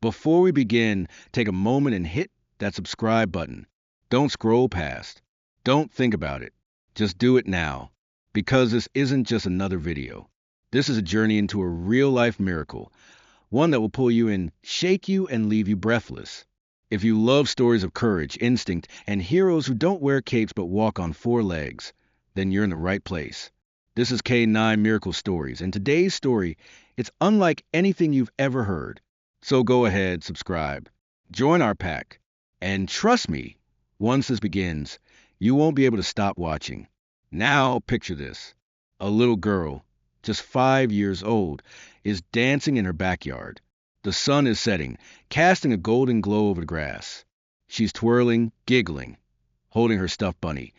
Before we begin, take a moment and hit that subscribe button. Don't scroll past. Don't think about it. Just do it now. Because this isn't just another video. This is a journey into a real-life miracle, one that will pull you in, shake you, and leave you breathless. If you love stories of courage, instinct, and heroes who don't wear capes but walk on four legs, then you're in the right place. This is K9 Miracle Stories, and today's story, it's unlike anything you've ever heard. So go ahead, subscribe, join our pack, and trust me, once this begins, you won't be able to stop watching. Now picture this. A little girl, just 5 years old, is dancing in her backyard. The sun is setting, casting a golden glow over the grass. She's twirling, giggling, holding her stuffed bunny,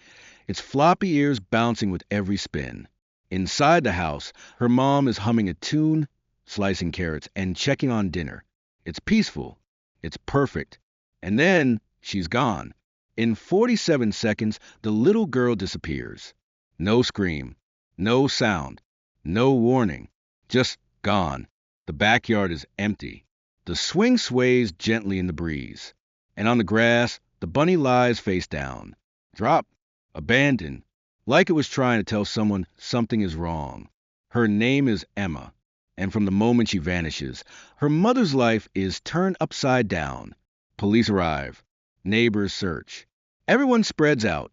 its floppy ears bouncing with every spin. Inside the house, her mom is humming a tune, slicing carrots, and checking on dinner. It's peaceful. It's perfect. And then she's gone. In 47 seconds, the little girl disappears. No scream, no sound, no warning. Just gone. The backyard is empty. The swing sways gently in the breeze. And on the grass, the bunny lies face down. Dropped, abandoned, like it was trying to tell someone something is wrong. Her name is Emma. And from the moment she vanishes, her mother's life is turned upside down. Police arrive. Neighbors search. Everyone spreads out,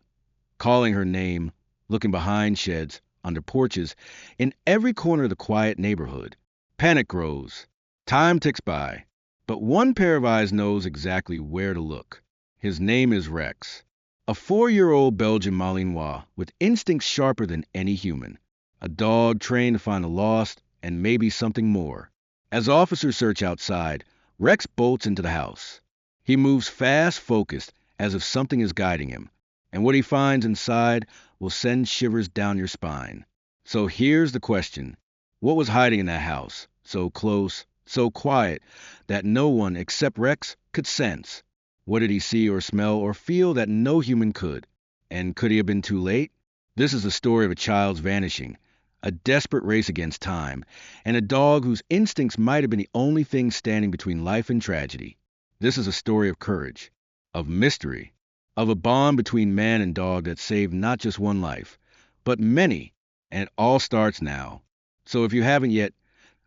calling her name, looking behind sheds, under porches, in every corner of the quiet neighborhood. Panic grows. Time ticks by. But one pair of eyes knows exactly where to look. His name is Rex, a 4-year-old Belgian Malinois with instincts sharper than any human. A dog trained to find the lost and maybe something more. As officers search outside, Rex bolts into the house. He moves fast, focused, as if something is guiding him, and what he finds inside will send shivers down your spine. So here's the question. What was hiding in that house, so close, so quiet, that no one except Rex could sense? What did he see or smell or feel that no human could? And could he have been too late? This is the story of a child's vanishing, a desperate race against time, and a dog whose instincts might have been the only thing standing between life and tragedy. This is a story of courage, of mystery, of a bond between man and dog that saved not just one life, but many, and it all starts now. So if you haven't yet,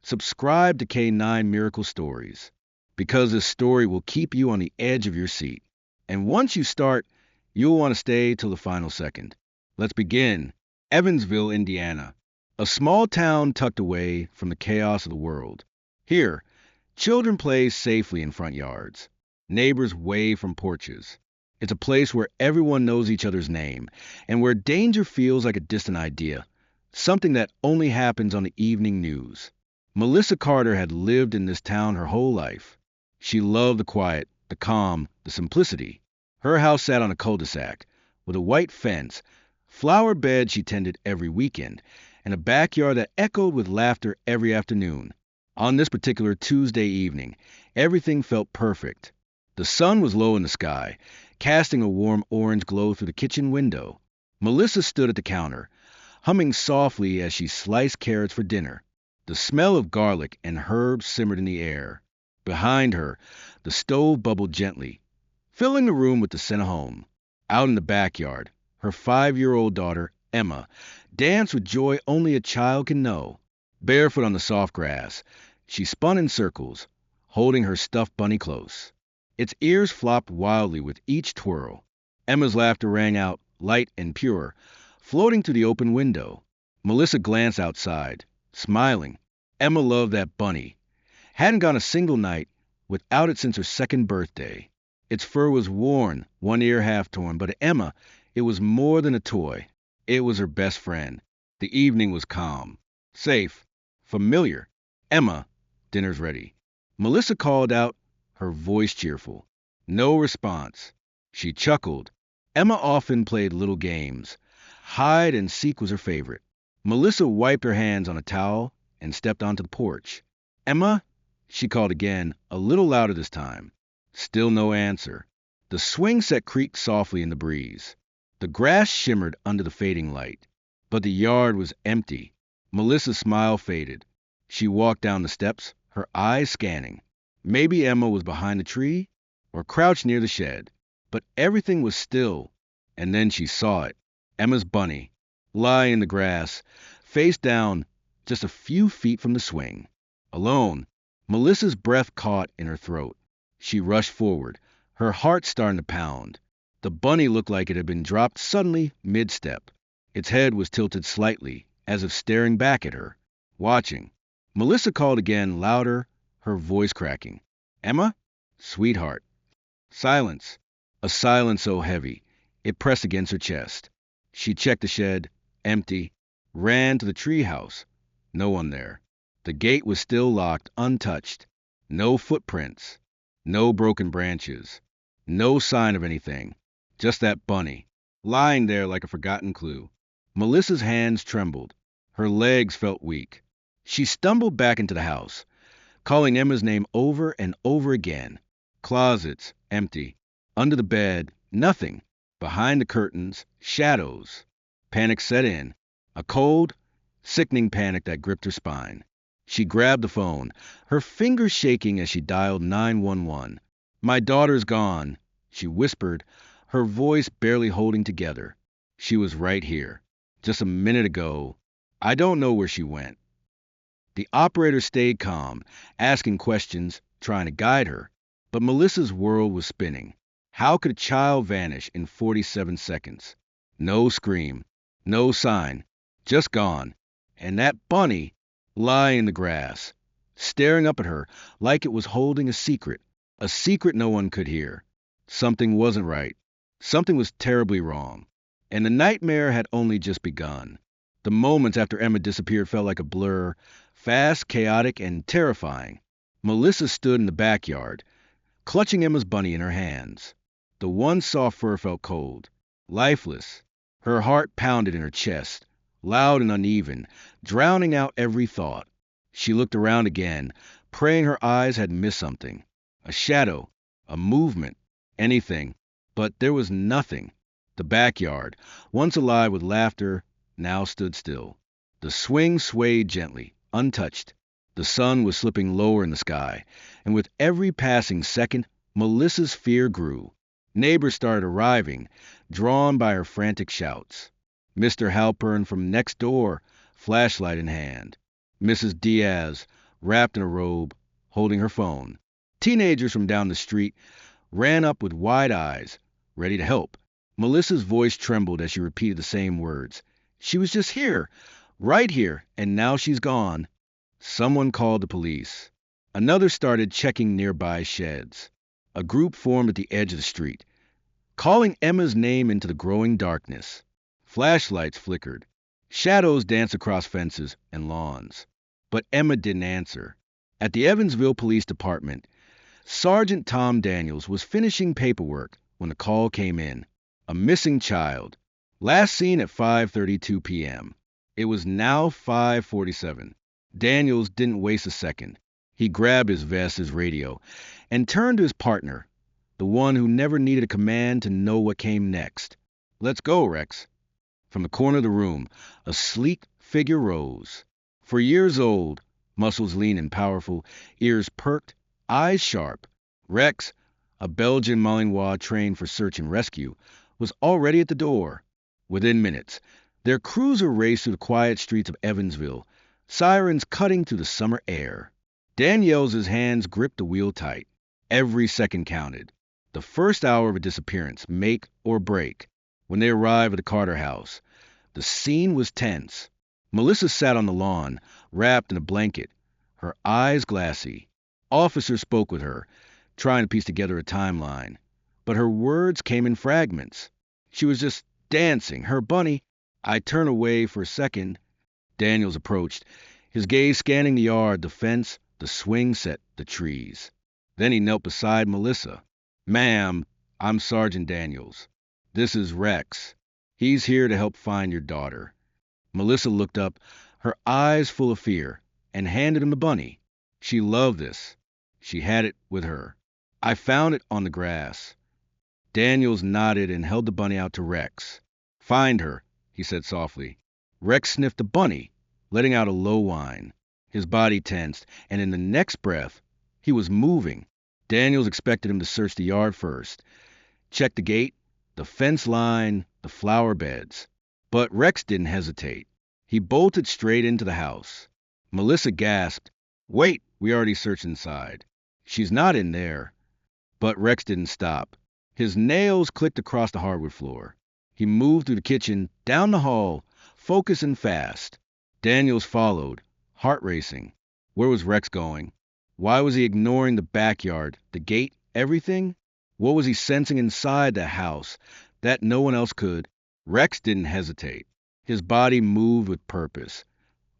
subscribe to K9 Miracle Stories, because this story will keep you on the edge of your seat. And once you start, you'll want to stay till the final second. Let's begin. Evansville, Indiana. A small town tucked away from the chaos of the world. Here, children play safely in front yards. Neighbors wave from porches. It's a place where everyone knows each other's name, and where danger feels like a distant idea, something that only happens on the evening news. Melissa Carter had lived in this town her whole life. She loved the quiet, the calm, the simplicity. Her house sat on a cul-de-sac, with a white fence, flower beds she tended every weekend, and a backyard that echoed with laughter every afternoon. On this particular Tuesday evening, everything felt perfect. The sun was low in the sky, casting a warm orange glow through the kitchen window. Melissa stood at the counter, humming softly as she sliced carrots for dinner. The smell of garlic and herbs simmered in the air. Behind her, the stove bubbled gently, filling the room with the scent of home. Out in the backyard, her 5-year-old daughter, Emma, danced with joy only a child can know. Barefoot on the soft grass, she spun in circles, holding her stuffed bunny close. Its ears flopped wildly with each twirl. Emma's laughter rang out, light and pure, floating through the open window. Melissa glanced outside, smiling. Emma loved that bunny. Hadn't gone a single night without it since her 2nd birthday. Its fur was worn, one ear half torn, but to Emma, it was more than a toy. It was her best friend. The evening was calm, safe, familiar. Emma, dinner's ready. Melissa called out, her voice cheerful. No response. She chuckled. Emma often played little games. Hide and seek was her favorite. Melissa wiped her hands on a towel and stepped onto the porch. Emma, she called again, a little louder this time. Still no answer. The swing set creaked softly in the breeze. The grass shimmered under the fading light. But the yard was empty. Melissa's smile faded. She walked down the steps, her eyes scanning. Maybe Emma was behind the tree or crouched near the shed. But everything was still, and then she saw it. Emma's bunny, lying in the grass, face down, just a few feet from the swing. Alone, Melissa's breath caught in her throat. She rushed forward, her heart starting to pound. The bunny looked like it had been dropped suddenly mid-step. Its head was tilted slightly, as if staring back at her, watching. Melissa called again, louder, her voice cracking. "Emma? Sweetheart." Silence. A silence so heavy, it pressed against her chest. She checked the shed, empty, ran to the tree house. No one there. The gate was still locked, untouched. No footprints. No broken branches. No sign of anything. Just that bunny, lying there like a forgotten clue. Melissa's hands trembled. Her legs felt weak. She stumbled back into the house, calling Emma's name over and over again. Closets, empty. Under the bed, nothing. Behind the curtains, shadows. Panic set in. A cold, sickening panic that gripped her spine. She grabbed the phone, her fingers shaking as she dialed 911. "My daughter's gone," she whispered, her voice barely holding together. "She was right here. Just a minute ago. I don't know where she went." The operator stayed calm, asking questions, trying to guide her. But Melissa's world was spinning. How could a child vanish in 47 seconds? No scream, no sign, just gone. And that bunny, lying in the grass, staring up at her like it was holding a secret no one could hear. Something wasn't right. Something was terribly wrong. And the nightmare had only just begun. The moments after Emma disappeared felt like a blur, fast, chaotic, and terrifying. Melissa stood in the backyard, clutching Emma's bunny in her hands. The one soft fur felt cold, lifeless. Her heart pounded in her chest, loud and uneven, drowning out every thought. She looked around again, praying her eyes had missed something. A shadow, a movement, anything. But there was nothing. The backyard, once alive with laughter, now stood still. The swing swayed gently, untouched. The sun was slipping lower in the sky, and with every passing second, Melissa's fear grew. Neighbors started arriving, drawn by her frantic shouts. Mr. Halpern from next door, flashlight in hand. Mrs. Diaz, wrapped in a robe, holding her phone. Teenagers from down the street ran up with wide eyes, ready to help. Melissa's voice trembled as she repeated the same words. "She was just here, right here, and now she's gone." Someone called the police. Another started checking nearby sheds. A group formed at the edge of the street, calling Emma's name into the growing darkness. Flashlights flickered. Shadows danced across fences and lawns. But Emma didn't answer. At the Evansville Police Department, Sergeant Tom Daniels was finishing paperwork when the call came in. A missing child. Last seen at 5:32 p.m. It was now 5:47. Daniels didn't waste a second. He grabbed his vest, his radio, and turned to his partner, the one who never needed a command to know what came next. "Let's go, Rex." From the corner of the room, a sleek figure rose. For years old, muscles lean and powerful, ears perked, eyes sharp. Rex, a Belgian Malinois trained for search and rescue, was already at the door. Within minutes, their cruiser raced through the quiet streets of Evansville, sirens cutting through the summer air. Danielle's hands gripped the wheel tight. Every second counted. The first hour of a disappearance, make or break. When they arrived at the Carter house, the scene was tense. Melissa sat on the lawn, wrapped in a blanket, her eyes glassy. Officers spoke with her, trying to piece together a timeline. But her words came in fragments. She was just dancing, her bunny. I turned away for a second. Daniels approached, his gaze scanning the yard, the fence, the swing set, the trees. Then he knelt beside Melissa. "Ma'am, I'm Sergeant Daniels. This is Rex. He's here to help find your daughter." Melissa looked up, her eyes full of fear, and handed him the bunny. She loved this. She had it with her. "I found it on the grass." Daniels nodded and held the bunny out to Rex. "Find her," he said softly. Rex sniffed the bunny, letting out a low whine. His body tensed, and in the next breath, He was moving. Daniels expected him to search the yard first, check the gate, the fence line, the flower beds. But Rex didn't hesitate. He bolted straight into the house. Melissa gasped, "Wait, we already searched inside." "She's not in there." But Rex didn't stop. His nails clicked across the hardwood floor. He moved through the kitchen, down the hall, focusing fast. Daniels followed, heart racing. Where was Rex going? Why was he ignoring the backyard, the gate, everything? What was he sensing inside the house that no one else could? Rex didn't hesitate. His body moved with purpose,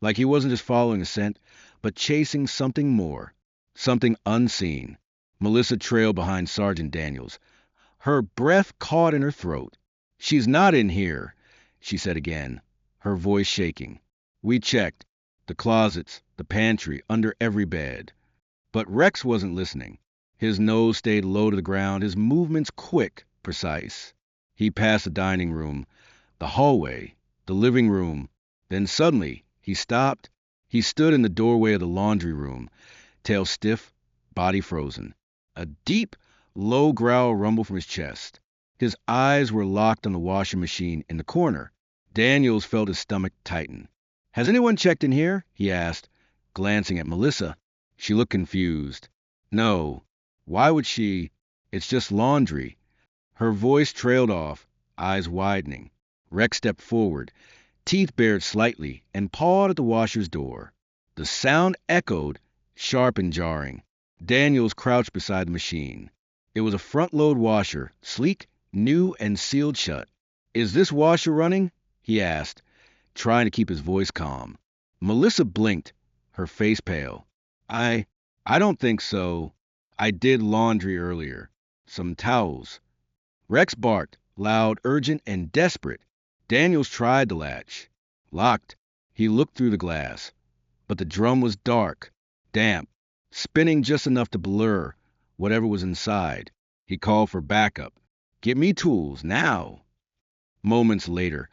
like he wasn't just following a scent, but chasing something more, something unseen. Melissa trailed behind Sergeant Daniels. Her breath caught in her throat. "She's not in here," she said again, her voice shaking. "We checked. The closets, the pantry, under every bed." But Rex wasn't listening. His nose stayed low to the ground, his movements quick, precise. He passed the dining room, the hallway, the living room. Then suddenly, he stopped. He stood in the doorway of the laundry room, tail stiff, body frozen. A deep, low growl rumbled from his chest. His eyes were locked on the washing machine in the corner. Daniels felt his stomach tighten. "Has anyone checked in here?" he asked, glancing at Melissa. She looked confused. "No. Why would she? It's just laundry." Her voice trailed off, eyes widening. Rex stepped forward, teeth bared slightly, and pawed at the washer's door. The sound echoed, sharp and jarring. Daniels crouched beside the machine. It was a front-load washer, sleek, new, and sealed shut. "Is this washer running?" he asked, trying to keep his voice calm. Melissa blinked, her face pale. I don't think so. I did laundry earlier. Some towels." Rex barked, loud, urgent, and desperate. Daniels tried the latch. Locked. He looked through the glass. But the drum was dark, damp, spinning just enough to blur whatever was inside. He called for backup. "Get me tools, now." Moments later,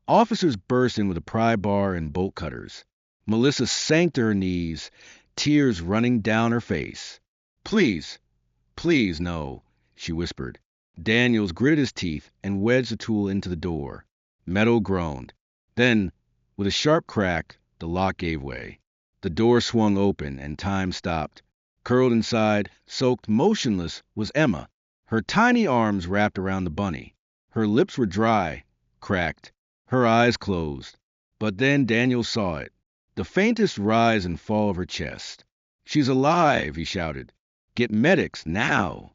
officers burst in with a pry bar and bolt cutters. Melissa sank to her knees, tears running down her face. "Please, please, no," she whispered. Daniels gritted his teeth and wedged the tool into the door. Metal groaned. Then, with a sharp crack, the lock gave way. The door swung open and time stopped. Curled inside, soaked, motionless, was Emma, her tiny arms wrapped around the bunny. Her lips were dry, cracked, her eyes closed. But then Daniel saw it, the faintest rise and fall of her chest. "She's alive," he shouted. "Get medics, now."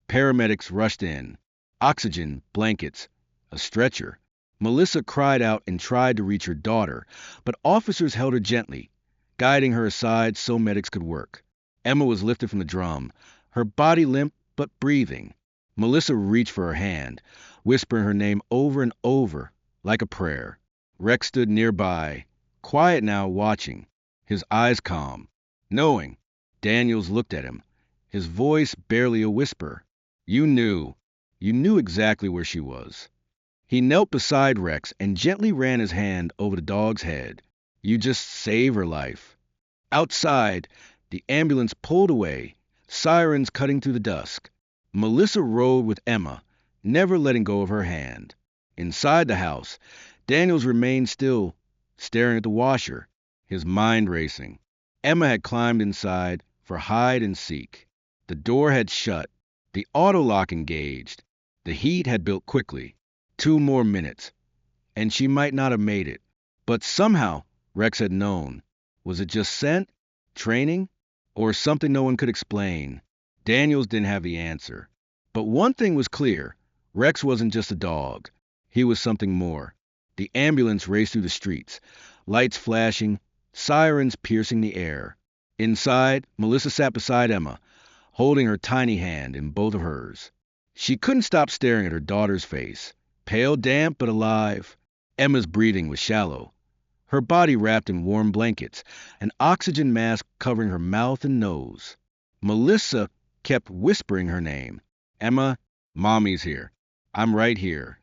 Paramedics rushed in. Oxygen, blankets, a stretcher. Melissa cried out and tried to reach her daughter, but officers held her gently, guiding her aside so medics could work. Emma was lifted from the drum, her body limp but breathing. Melissa reached for her hand, whispering her name over and over, like a prayer. Rex stood nearby, quiet now, watching, his eyes calm, knowing. Daniels looked at him, his voice barely a whisper. You knew exactly where she was." He knelt beside Rex and gently ran his hand over the dog's head. "You just saved her life." Outside, the ambulance pulled away, sirens cutting through the dusk. Melissa rode with Emma, never letting go of her hand. Inside the house, Daniels remained still, staring at the washer, his mind racing. Emma had climbed inside for hide and seek. The door had shut, the auto lock engaged. The heat had built quickly. 2 more minutes, and she might not have made it. But somehow, Rex had known. Was it just scent, training, or something no one could explain? Daniels didn't have the answer. But one thing was clear. Rex wasn't just a dog. He was something more. The ambulance raced through the streets, lights flashing, sirens piercing the air. Inside, Melissa sat beside Emma, holding her tiny hand in both of hers. She couldn't stop staring at her daughter's face, pale, damp, but alive. Emma's breathing was shallow, her body wrapped in warm blankets, an oxygen mask covering her mouth and nose. Melissa kept whispering her name. "Emma, Mommy's here. I'm right here."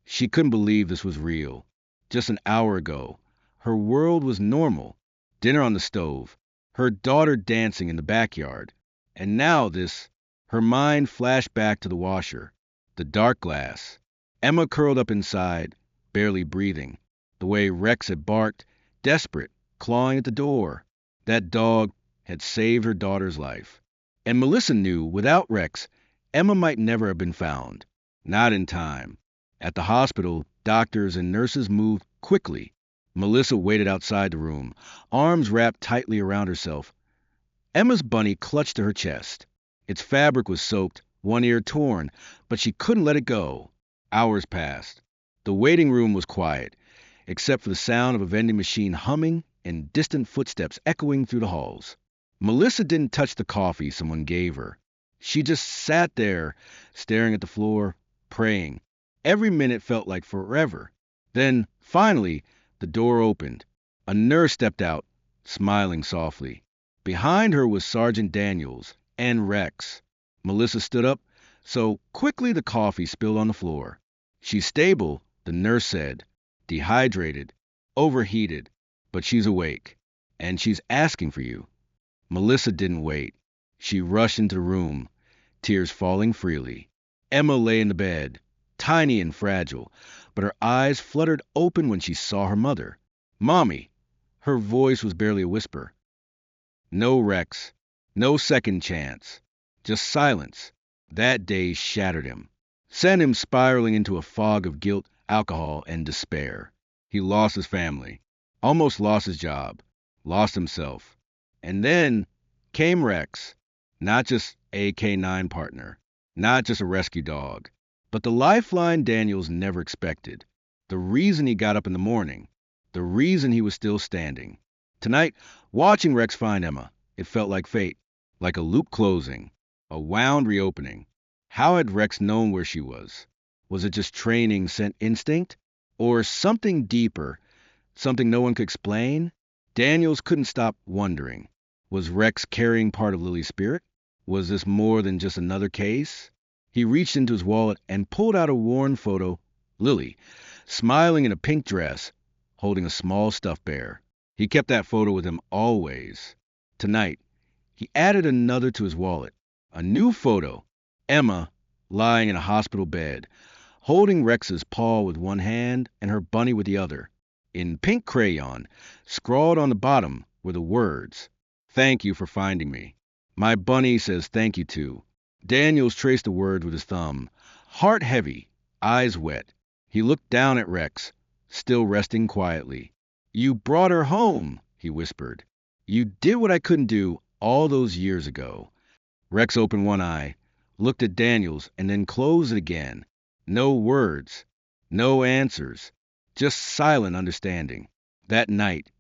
She couldn't believe this was real. Just an hour ago, her world was normal. Dinner on the stove, her daughter dancing in the backyard, And now this, her mind flashed back to the washer, the dark glass, Emma curled up inside, barely breathing, the way Rex had barked, desperate, clawing at the door. That dog had saved her daughter's life. And Melissa knew, without Rex, Emma might never have been found. Not in time. At the hospital, doctors and nurses moved quickly. Melissa waited outside the room, arms wrapped tightly around herself. Emma's bunny clutched to her chest. Its fabric was soaked, one ear torn, but she couldn't let it go. Hours passed. The waiting room was quiet, except for the sound of a vending machine humming and distant footsteps echoing through the halls. Melissa didn't touch the coffee someone gave her. She just sat there, staring at the floor, praying. Every minute felt like forever. Then, finally, the door opened. A nurse stepped out, smiling softly. Behind her was Sergeant Daniels and Rex. Melissa stood up, so quickly the coffee spilled on the floor. She's stable, the nurse said. Dehydrated, overheated, but she's awake, and she's asking for you. Melissa didn't wait. She rushed into the room, tears falling freely. Emma lay in the bed, tiny and fragile, but her eyes fluttered open when she saw her mother. Mommy! Her voice was barely a whisper. No Rex, no second chance, just silence. That day shattered him, sent him spiraling into a fog of guilt, alcohol, and despair. He lost his family, almost lost his job, lost himself. And then came Rex, not just a K9 partner, not just a rescue dog, but the lifeline Daniels never expected. The reason he got up in the morning, the reason he was still standing. Tonight, watching Rex find Emma, it felt like fate, like a loop closing, a wound reopening. How had Rex known where she was? Was it just training sent instinct? Or something deeper, something no one could explain? Daniels couldn't stop wondering. Was Rex carrying part of Lily's spirit? Was this more than just another case? He reached into his wallet and pulled out a worn photo. Lily, smiling in a pink dress, holding a small stuffed bear. He kept that photo with him always. Tonight, he added another to his wallet. A new photo. Emma, lying in a hospital bed, holding Rex's paw with one hand and her bunny with the other. In pink crayon, scrawled on the bottom were the words, "Thank you for finding me. My bunny says thank you too." Daniels traced the word with his thumb. Heart heavy, eyes wet. He looked down at Rex, still resting quietly. "You brought her home," he whispered. "You did what I couldn't do all those years ago." Rex opened one eye, looked at Daniels, and then closed it again. No words, no answers, just silent understanding. That night,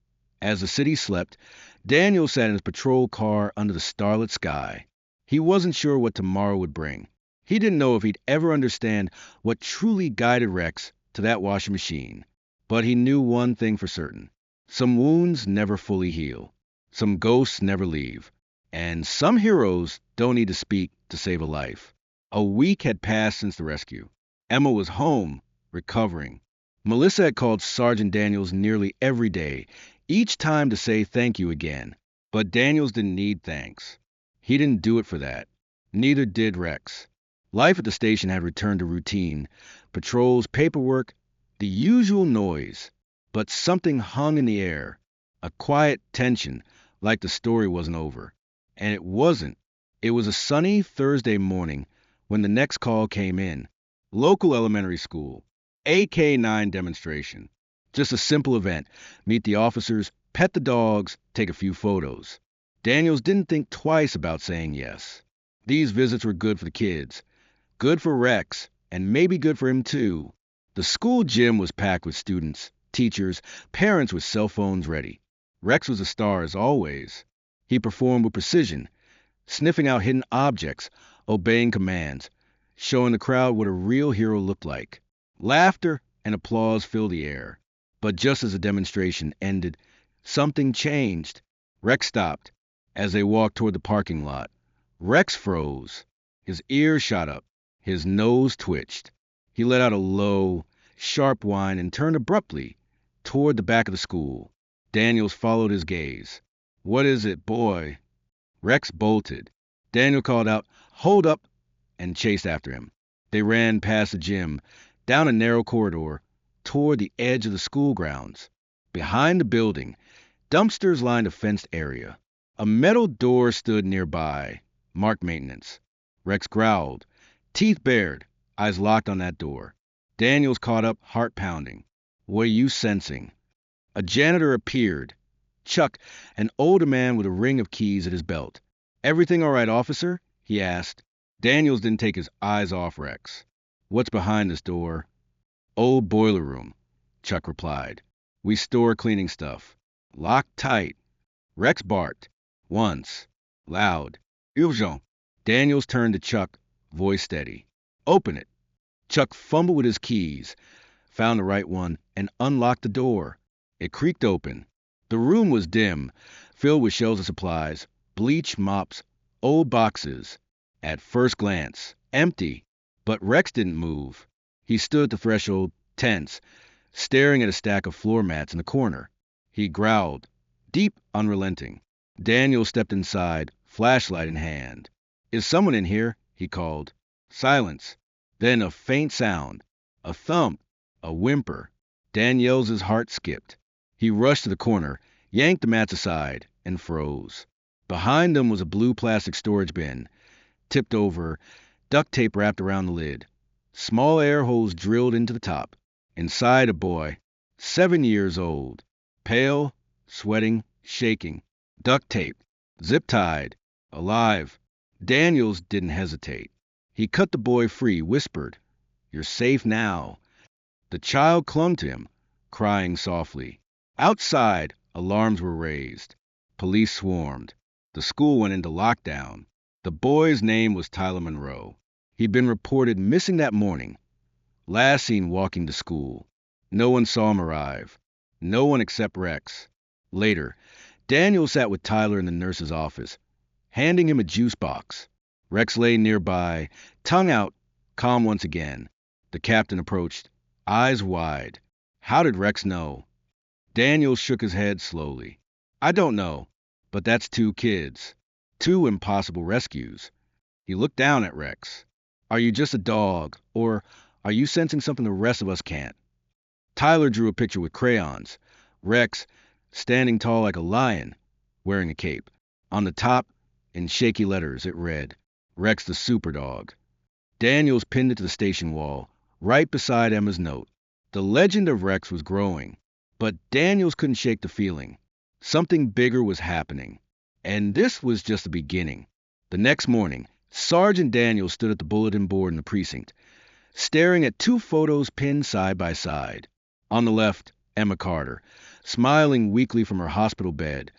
as the city slept, Daniels sat in his patrol car under the starlit sky. He wasn't sure what tomorrow would bring. He didn't know if he'd ever understand what truly guided Rex to that washing machine. But he knew one thing for certain. Some wounds never fully heal. Some ghosts never leave. And some heroes don't need to speak to save a life. A week had passed since the rescue. Emma was home, recovering. Melissa had called Sergeant Daniels nearly every day, each time to say thank you again. But Daniels didn't need thanks. He didn't do it for that. Neither did Rex. Life at the station had returned to routine. Patrols, paperwork, the usual noise. But something hung in the air. A quiet tension, like the story wasn't over. And it wasn't. It was a sunny Thursday morning when the next call came in. Local elementary school. AK-9 demonstration. Just a simple event. Meet the officers, pet the dogs, take a few photos. Daniels didn't think twice about saying yes. These visits were good for the kids. Good for Rex, and maybe good for him too. The school gym was packed with students, teachers, parents with cell phones ready. Rex was a star as always. He performed with precision, sniffing out hidden objects, obeying commands, showing the crowd what a real hero looked like. Laughter and applause filled the air. But just as the demonstration ended, something changed. Rex stopped. As they walked toward the parking lot, Rex froze. His ears shot up. His nose twitched. He let out a low, sharp whine and turned abruptly toward the back of the school. Daniels followed his gaze. "What is it, boy?" Rex bolted. Daniel called out, "Hold up!" and chased after him. They ran past the gym, down a narrow corridor, toward the edge of the school grounds. Behind the building, dumpsters lined a fenced area. A metal door stood nearby, marked maintenance. Rex growled, teeth bared, eyes locked on that door. Daniels caught up, heart pounding. "What are you sensing?" A janitor appeared. Chuck, an older man with a ring of keys at his belt. "Everything all right, officer?" he asked. Daniels didn't take his eyes off Rex. "What's behind this door?" "Old boiler room," Chuck replied. "We store cleaning stuff. Locked tight." Rex barked. Once. Loud. "Urgent." Daniels turned to Chuck, voice steady. "Open it." Chuck fumbled with his keys, found the right one, and unlocked the door. It creaked open. The room was dim, filled with shelves of supplies, bleach, mops, old boxes. At first glance, empty. But Rex didn't move. He stood at the threshold, tense, staring at a stack of floor mats in the corner. He growled, deep, unrelenting. Daniel stepped inside, flashlight in hand. "Is someone in here?" he called. Silence. Then a faint sound. A thump. A whimper. Daniel's heart skipped. He rushed to the corner, yanked the mats aside, and froze. Behind them was a blue plastic storage bin, tipped over, duct tape wrapped around the lid. Small air holes drilled into the top. Inside, a boy, 7 years old, pale, sweating, shaking. Duct tape, zip-tied, alive. Daniels didn't hesitate. He cut the boy free, whispered, "You're safe now." The child clung to him, crying softly. Outside, alarms were raised. Police swarmed. The school went into lockdown. The boy's name was Tyler Monroe. He'd been reported missing that morning. Last seen walking to school. No one saw him arrive. No one except Rex. Later, Daniel sat with Tyler in the nurse's office, handing him a juice box. Rex lay nearby, tongue out, calm once again. The captain approached, eyes wide. How did Rex know? Daniel shook his head slowly. "I don't know, but that's 2 kids. 2 impossible rescues." He looked down at Rex. "Are you just a dog, or are you sensing something the rest of us can't?" Tyler drew a picture with crayons. Rex, standing tall like a lion, wearing a cape. On the top, in shaky letters, it read, "Rex the Super Dog." Daniels pinned it to the station wall, right beside Emma's note. The legend of Rex was growing, but Daniels couldn't shake the feeling. Something bigger was happening. And this was just the beginning. The next morning, Sergeant Daniels stood at the bulletin board in the precinct, staring at 2 photos pinned side by side. On the left, Emma Carter, smiling weakly from her hospital bed,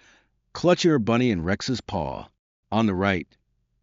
clutching her bunny in Rex's paw. On the right,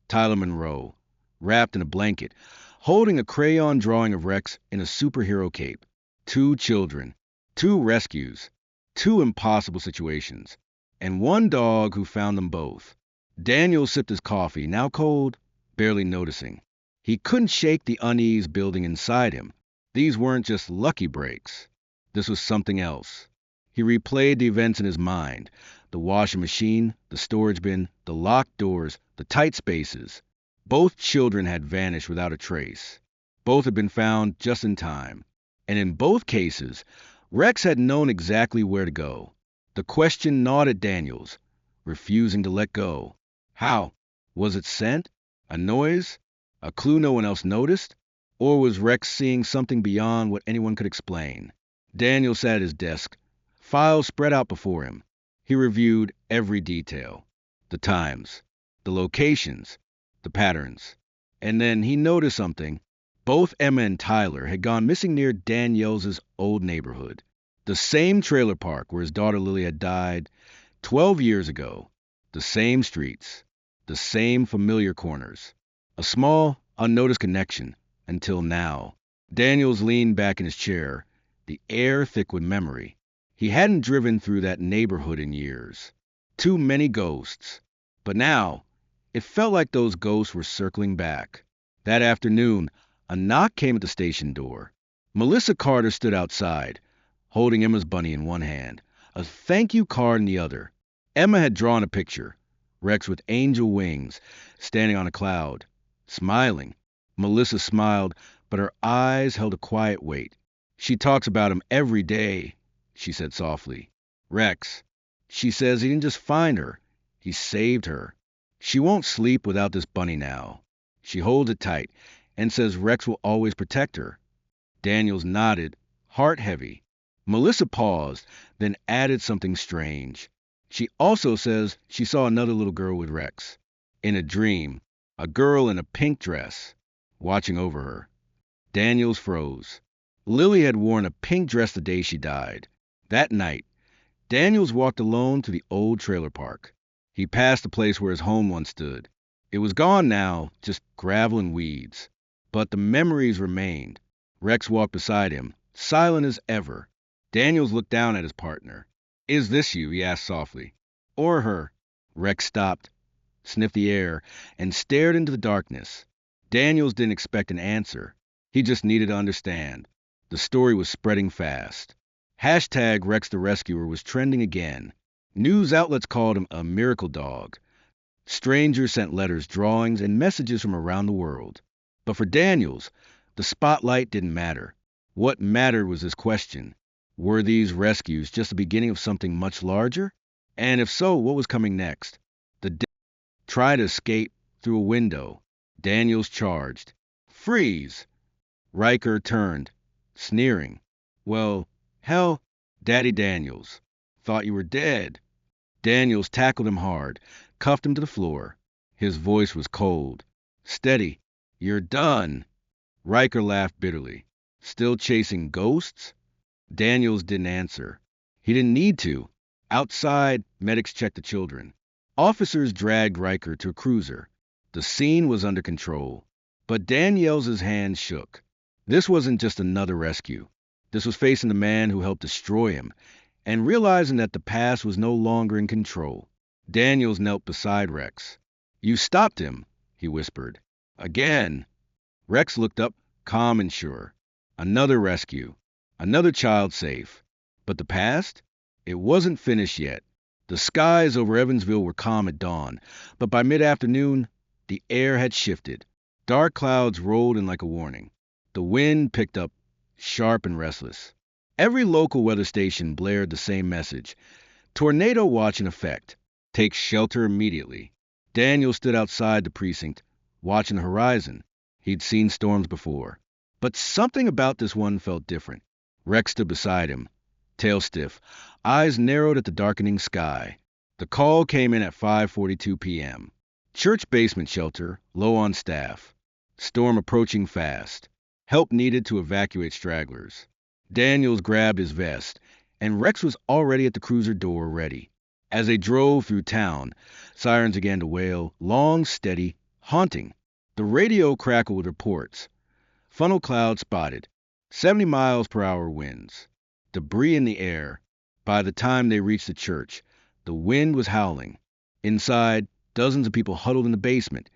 Tyler Monroe, wrapped in a blanket, holding a crayon drawing of Rex in a superhero cape. 2 children, 2 rescues, 2 impossible situations, and 1 dog who found them both. Daniel sipped his coffee, now cold, barely noticing. He couldn't shake the unease building inside him. These weren't just lucky breaks. This was something else. He replayed the events in his mind. The washing machine, the storage bin, the locked doors, the tight spaces. Both children had vanished without a trace. Both had been found just in time. And in both cases, Rex had known exactly where to go. The question gnawed at Daniels, refusing to let go. How? Was it scent? A noise? A clue no one else noticed? Or was Rex seeing something beyond what anyone could explain? Daniel sat at his desk, files spread out before him. He reviewed every detail. The times, the locations, the patterns. And then he noticed something. Both Emma and Tyler had gone missing near Daniel's old neighborhood. The same trailer park where his daughter Lily had died 12 years ago. The same streets. The same familiar corners. A small, unnoticed connection, until now. Daniels leaned back in his chair, the air thick with memory. He hadn't driven through that neighborhood in years. Too many ghosts. But now, it felt like those ghosts were circling back. That afternoon, a knock came at the station door. Melissa Carter stood outside, holding Emma's bunny in one hand, a thank you card in the other. Emma had drawn a picture. Rex with angel wings, standing on a cloud, smiling. Melissa smiled, but her eyes held a quiet weight. She talks about him every day, she said softly. Rex. She says he didn't just find her, he saved her. She won't sleep without this bunny now. She holds it tight and says Rex will always protect her. Daniels nodded, heart heavy. Melissa paused, then added something strange. She also says she saw another little girl with Rex. In a dream, a girl in a pink dress, watching over her. Daniels froze. Lily had worn a pink dress the day she died. That night, Daniels walked alone to the old trailer park. He passed the place where his home once stood. It was gone now, just gravel and weeds. But the memories remained. Rex walked beside him, silent as ever. Daniels looked down at his partner. Is this you? He asked softly. Or her? Rex stopped, sniffed the air, and stared into the darkness. Daniels didn't expect an answer. He just needed to understand. The story was spreading fast. Hashtag Rex the Rescuer was trending again. News outlets called him a miracle dog. Strangers sent letters, drawings, and messages from around the world. But for Daniels, the spotlight didn't matter. What mattered was his question. Were these rescues just the beginning of something much larger? And if so, what was coming next? Tried to escape through a window. Daniels charged. Freeze! Riker turned, sneering. Well, hell, Daddy Daniels. Thought you were dead. Daniels tackled him hard, cuffed him to the floor. His voice was cold. Steady. You're done. Riker laughed bitterly. Still chasing ghosts? Daniels didn't answer. He didn't need to. Outside, medics checked the children. Officers dragged Riker to a cruiser. The scene was under control. But Daniels' hands shook. This wasn't just another rescue. This was facing the man who helped destroy him, and realizing that the past was no longer in control. Daniels knelt beside Rex. You stopped him, he whispered. Again. Rex looked up, calm and sure. Another rescue. Another child safe. But the past? It wasn't finished yet. The skies over Evansville were calm at dawn, but by mid-afternoon, the air had shifted. Dark clouds rolled in like a warning. The wind picked up, sharp and restless. Every local weather station blared the same message. Tornado watch in effect. Take shelter immediately. Daniel stood outside the precinct, watching the horizon. He'd seen storms before. But something about this one felt different. Rex stood beside him, tail stiff, eyes narrowed at the darkening sky. The call came in at 5:42 p.m. Church basement shelter, low on staff. Storm approaching fast. Help needed to evacuate stragglers. Daniels grabbed his vest, and Rex was already at the cruiser door ready. As they drove through town, sirens began to wail, long, steady, haunting. The radio crackled with reports. Funnel cloud spotted. 70 miles per hour winds. Debris in the air. By the time they reached the church, the wind was howling. Inside, dozens of people huddled in the basement.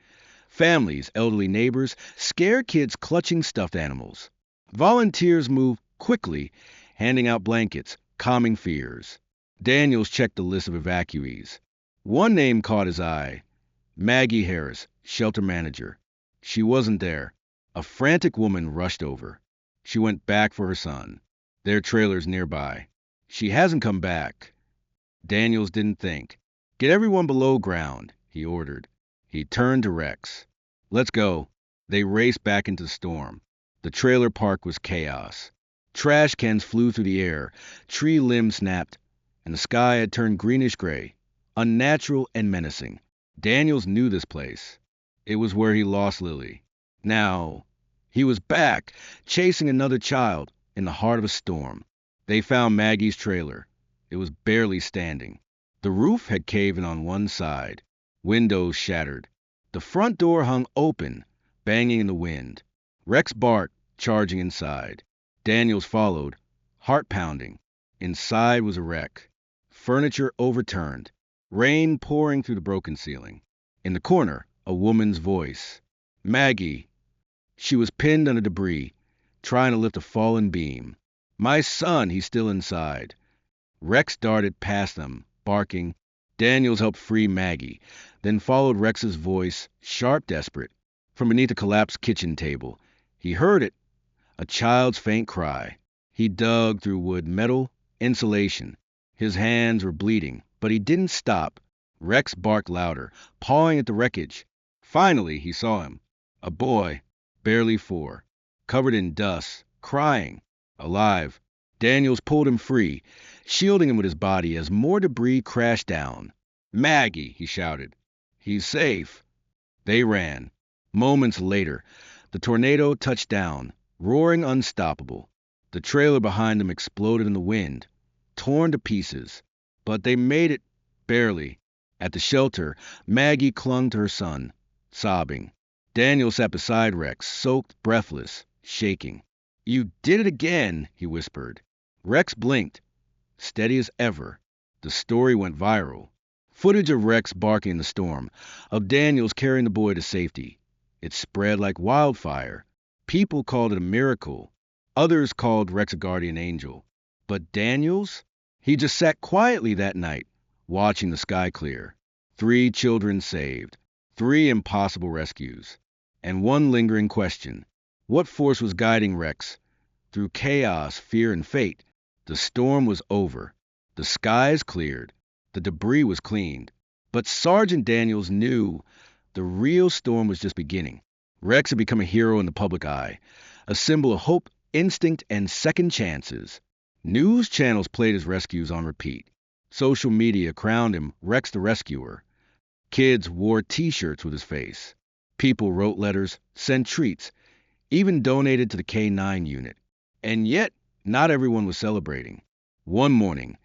Families, elderly neighbors, scared kids clutching stuffed animals. Volunteers moved quickly, handing out blankets, calming fears. Daniels checked the list of evacuees. One name caught his eye. Maggie Harris, shelter manager. She wasn't there. A frantic woman rushed over. She went back for her son. Their trailer's nearby. She hasn't come back. Daniels didn't think. Get everyone below ground, he ordered. He turned to Rex. Let's go. They raced back into the storm. The trailer park was chaos. Trash cans flew through the air, tree limbs snapped, and the sky had turned greenish-gray, unnatural and menacing. Daniels knew this place. It was where he lost Lily. Now, he was back, chasing another child in the heart of a storm. They found Maggie's trailer. It was barely standing. The roof had caved in on one side. Windows shattered. The front door hung open, banging in the wind. Rex barked, charging inside. Daniels followed, heart pounding. Inside was a wreck. Furniture overturned. Rain pouring through the broken ceiling. In the corner, a woman's voice. Maggie. She was pinned under debris, trying to lift a fallen beam. My son, he's still inside. Rex darted past them, barking, Daniels helped free Maggie, then followed Rex's voice, sharp, desperate, from beneath a collapsed kitchen table. He heard it, a child's faint cry. He dug through wood, metal, insulation. His hands were bleeding, but he didn't stop. Rex barked louder, pawing at the wreckage. Finally, he saw him. A boy, barely 4, covered in dust, crying, alive. Daniels pulled him free, shielding him with his body as more debris crashed down. "Maggie!" he shouted. "He's safe." They ran. Moments later, the tornado touched down, roaring unstoppable. The trailer behind them exploded in the wind, torn to pieces. But they made it, barely. At the shelter, Maggie clung to her son, sobbing. Daniel sat beside Rex, soaked, breathless, shaking. "You did it again," he whispered. Rex blinked, steady as ever. The story went viral. Footage of Rex barking in the storm, of Daniels carrying the boy to safety. It spread like wildfire. People called it a miracle. Others called Rex a guardian angel. But Daniels? He just sat quietly that night, watching the sky clear. 3 children saved. 3 impossible rescues. And one lingering question. What force was guiding Rex? Through chaos, fear, and fate, the storm was over. The skies cleared. The debris was cleaned. But Sergeant Daniels knew the real storm was just beginning. Rex had become a hero in the public eye, a symbol of hope, instinct, and second chances. News channels played his rescues on repeat. Social media crowned him Rex the Rescuer. Kids wore T-shirts with his face. People wrote letters, sent treats, even donated to the K-9 unit. And yet, not everyone was celebrating. One morning,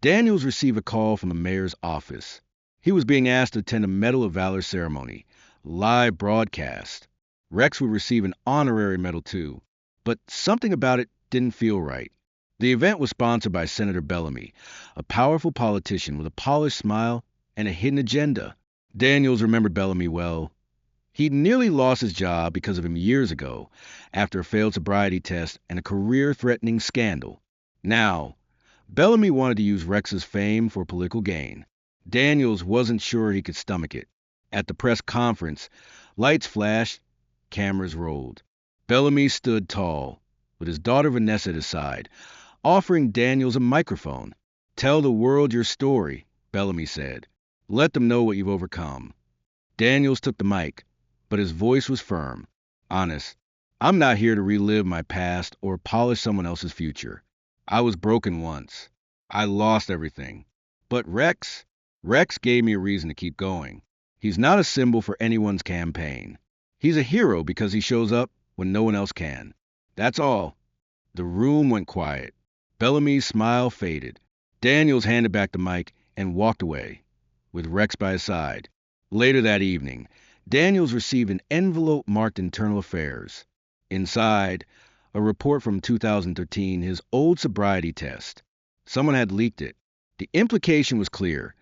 Daniels received a call from the mayor's office. He was being asked to attend a Medal of Valor ceremony, live broadcast. Rex would receive an honorary medal too, but something about it didn't feel right. The event was sponsored by Senator Bellamy, a powerful politician with a polished smile and a hidden agenda. Daniels remembered Bellamy well. He'd nearly lost his job because of him years ago, after a failed sobriety test and a career-threatening scandal. Now, Bellamy wanted to use Rex's fame for political gain. Daniels wasn't sure he could stomach it. At the press conference, lights flashed, cameras rolled. Bellamy stood tall, with his daughter Vanessa at his side, offering Daniels a microphone. "Tell the world your story," Bellamy said. "Let them know what you've overcome." Daniels took the mic, but his voice was firm, honest. "I'm not here to relive my past or polish someone else's future. I was broken once. I lost everything. But Rex gave me a reason to keep going. He's not a symbol for anyone's campaign. He's a hero because he shows up when no one else can. That's all." The room went quiet. Bellamy's smile faded. Daniels handed back the mic and walked away, with Rex by his side. Later that evening, Daniels received an envelope marked Internal Affairs. Inside, a report from 2013, his old sobriety test. Someone had leaked it. The implication was clear.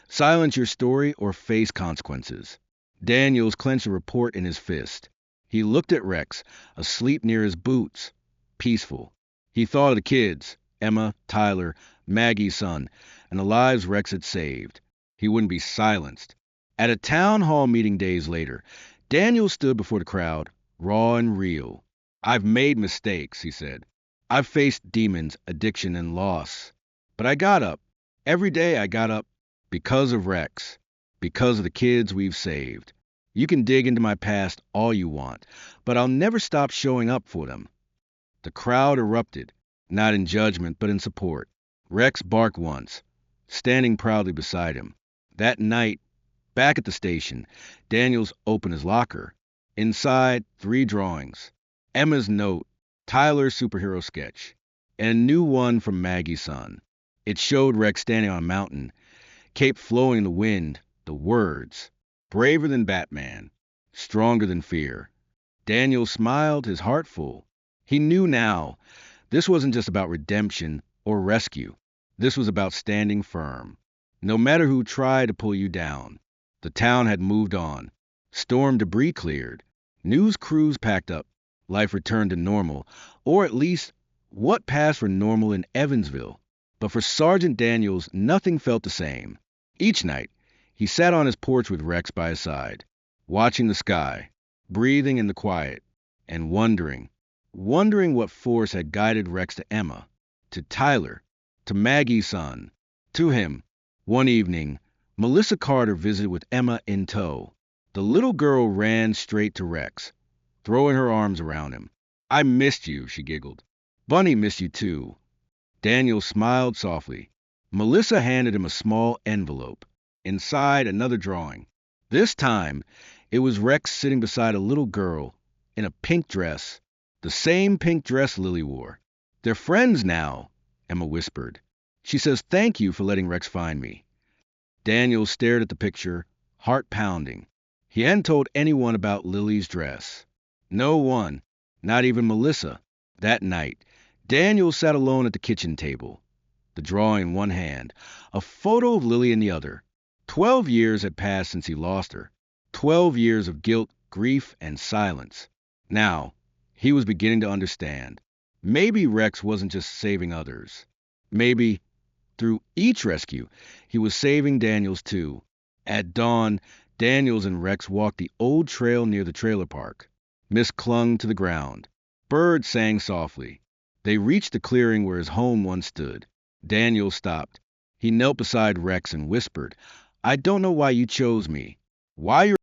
Silence your story or face consequences. Daniels clenched the report in his fist. He looked at Rex, asleep near his boots, peaceful. He thought of the kids, Emma, Tyler, Maggie's son, and the lives Rex had saved. He wouldn't be silenced. At a town hall meeting days later, Daniels stood before the crowd, raw and real. "I've made mistakes," he said. "I've faced demons, addiction, and loss. But I got up. Every day I got up because of Rex, because of the kids we've saved. You can dig into my past all you want, but I'll never stop showing up for them." The crowd erupted, not in judgment, but in support. Rex barked once, standing proudly beside him. That night, back at the station, Daniels opened his locker. Inside, 3 drawings. Emma's note, Tyler's superhero sketch, and a new one from Maggie's son. It showed Rex standing on a mountain, cape flowing in the wind, the words, "Braver than Batman, stronger than fear." Daniel smiled, his heart full. He knew now, this wasn't just about redemption or rescue. This was about standing firm. No matter who tried to pull you down. The town had moved on. Storm debris cleared. News crews packed up. Life returned to normal, or at least what passed for normal in Evansville. But for Sergeant Daniels, nothing felt the same. Each night, he sat on his porch with Rex by his side, watching the sky, breathing in the quiet, and wondering what force had guided Rex to Emma, to Tyler, to Maggie's son, to him. One evening, Melissa Carter visited with Emma in tow. The little girl ran straight to Rex, throwing her arms around him. "I missed you," she giggled. "Bunny missed you too." Daniel smiled softly. Melissa handed him a small envelope. Inside, another drawing. This time, it was Rex sitting beside a little girl in a pink dress, the same pink dress Lily wore. "They're friends now," Emma whispered. "She says thank you for letting Rex find me." Daniel stared at the picture, heart pounding. He hadn't told anyone about Lily's dress. No one, not even Melissa. That night, Daniel sat alone at the kitchen table, the drawing in one hand, a photo of Lily in the other. 12 years had passed since he lost her. 12 years of guilt, grief, and silence. Now, he was beginning to understand. Maybe Rex wasn't just saving others. Maybe, through each rescue, he was saving Daniel's too. At dawn, Daniels and Rex walked the old trail near the trailer park. Mist clung to the ground. Birds sang softly. They reached the clearing where his home once stood. Daniel stopped. He knelt beside Rex and whispered, "I don't know why you chose me, why you're